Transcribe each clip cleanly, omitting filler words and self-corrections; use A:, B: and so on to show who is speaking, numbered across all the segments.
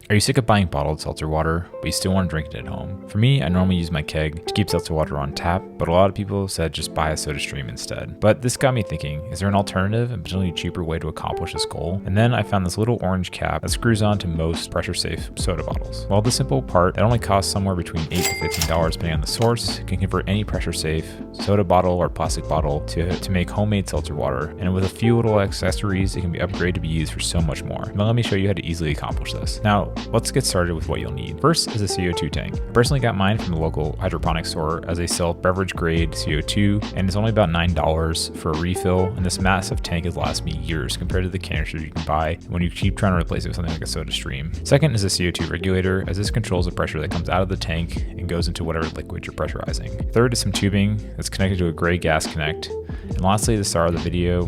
A: Are you sick of buying bottled seltzer water, but you still want to drink it at home? For me, I normally use my keg to keep seltzer water on tap, but a lot of people said just buy a SodaStream instead. But this got me thinking, is there an alternative and potentially cheaper way to accomplish this goal? And then I found this little orange cap that screws on to most pressure-safe soda bottles. While the simple part that only costs somewhere between $8 to $15 depending on the source, can convert any pressure-safe soda bottle or plastic bottle to make homemade seltzer water. And with a few little accessories, it can be upgraded to be used for so much more. Now let me show you how to easily accomplish this. Now, let's get started with what you'll need. First is a CO2 tank. I personally got mine from the local hydroponic store as they sell beverage grade CO2 and it's only about $9 for a refill, and this massive tank has lasted me years compared to the canisters you can buy when you keep trying to replace it with something like a SodaStream. Second is a CO2 regulator, as this controls the pressure that comes out of the tank and goes into whatever liquid you're pressurizing. Third is some tubing that's connected to a gray gas connect. And lastly, the star of the video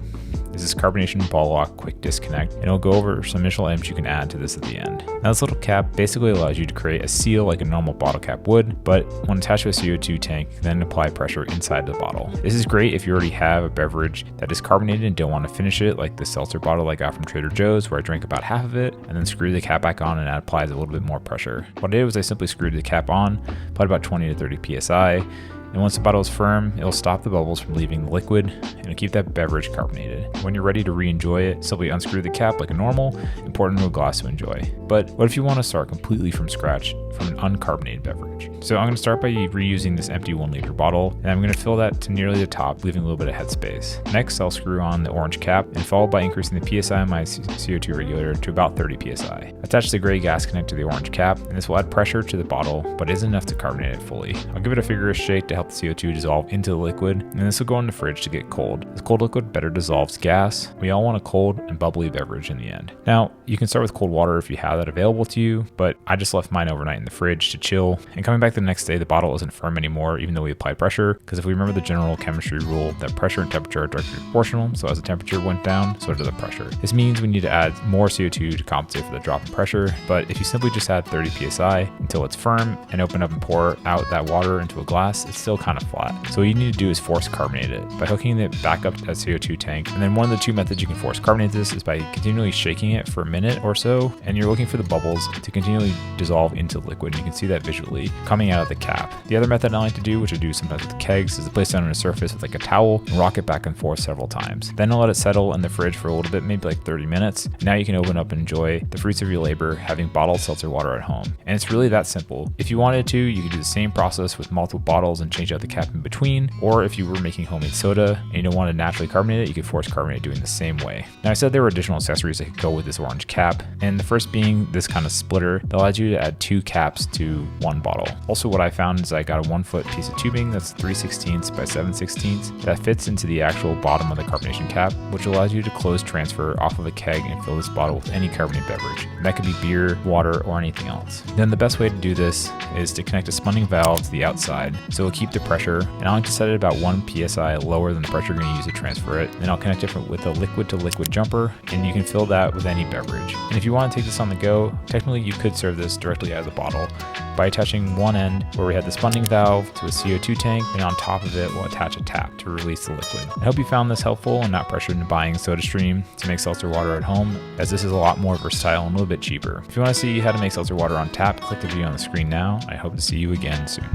A: is this carbonation ball lock quick disconnect, and it'll go over some initial items you can add to this at the end. Now this little cap basically allows you to create a seal like a normal bottle cap would, but when attached to a CO2 tank, then apply pressure inside the bottle. This is great if you already have a beverage that is carbonated and don't want to finish it, like the seltzer bottle I got from Trader Joe's where I drank about half of it and then screw the cap back on and that applies a little bit more pressure. What I did was I simply screwed the cap on, applied about 20 to 30 psi, and once the bottle is firm, it'll stop the bubbles from leaving the liquid and it'll keep that beverage carbonated. When you're ready to re-enjoy it, simply unscrew the cap like a normal and pour it into a glass to enjoy. But what if you want to start completely from scratch from an uncarbonated beverage? So I'm going to start by reusing this empty 1 liter bottle, and I'm going to fill that to nearly the top, leaving a little bit of headspace. Next, I'll screw on the orange cap and followed by increasing the PSI on my CO2 regulator to about 30 PSI. Attach the gray gas connect to the orange cap, and this will add pressure to the bottle, but isn't enough to carbonate it fully. I'll give it a vigorous shake to help the CO2 dissolve into the liquid, and this will go in the fridge to get cold. This cold liquid better dissolves gas. We all want a cold and bubbly beverage in the end. Now, you can start with cold water if you have that available to you, but I just left mine overnight in the fridge to chill, and coming back the next day, the bottle isn't firm anymore, even though we applied pressure, because if we remember the general chemistry rule that pressure and temperature are directly proportional, so as the temperature went down, so did the pressure. This means we need to add more CO2 to compensate for the drop in pressure, but if you simply just add 30 psi until it's firm and open up and pour out that water into a glass, it's still kind of flat. So what you need to do is force carbonate it by hooking it back up to that CO2 tank, and then one of the two methods you can force carbonate this is by continually shaking it for a minute or so, and you're looking for the bubbles to continually dissolve into the liquid. You can see that visually coming out of the cap. The other method I like to do, which I do sometimes with kegs, is to place it on a surface with like a towel and rock it back and forth several times. Then I'll let it settle in the fridge for a little bit, maybe like 30 minutes. Now you can open up and enjoy the fruits of your labor having bottled seltzer water at home. And it's really that simple. If you wanted to, you could do the same process with multiple bottles and change out the cap in between, or if you were making homemade soda and you don't want to naturally carbonate it, you could force carbonate doing the same way. Now I said there were additional accessories that could go with this orange cap, and the first being this kind of splitter that allows you to add 2 caps to one bottle. Also what I found is I got a 1 foot piece of tubing that's 3/16 by 7/16 that fits into the actual bottom of the carbonation cap, which allows you to close transfer off of a keg and fill this bottle with any carbonated beverage. And that could be beer, water, or anything else. Then the best way to do this is to connect a spunding valve to the outside, so it'll keep the pressure, and I like to set it about 1 psi lower than the pressure you're going to use to transfer it. Then I'll connect it with a liquid to liquid jumper, and you can fill that with any beverage. And if you want to take this on the go, technically you could serve this directly out of the bottle by attaching one end where we had the spunding valve to a CO2 tank, and on top of it we'll attach a tap to release the liquid. I hope you found this helpful and not pressured into buying SodaStream to make seltzer water at home, as this is a lot more versatile and a little bit cheaper. If you want to see how to make seltzer water on tap, click the video on the screen now. I hope to see you again soon.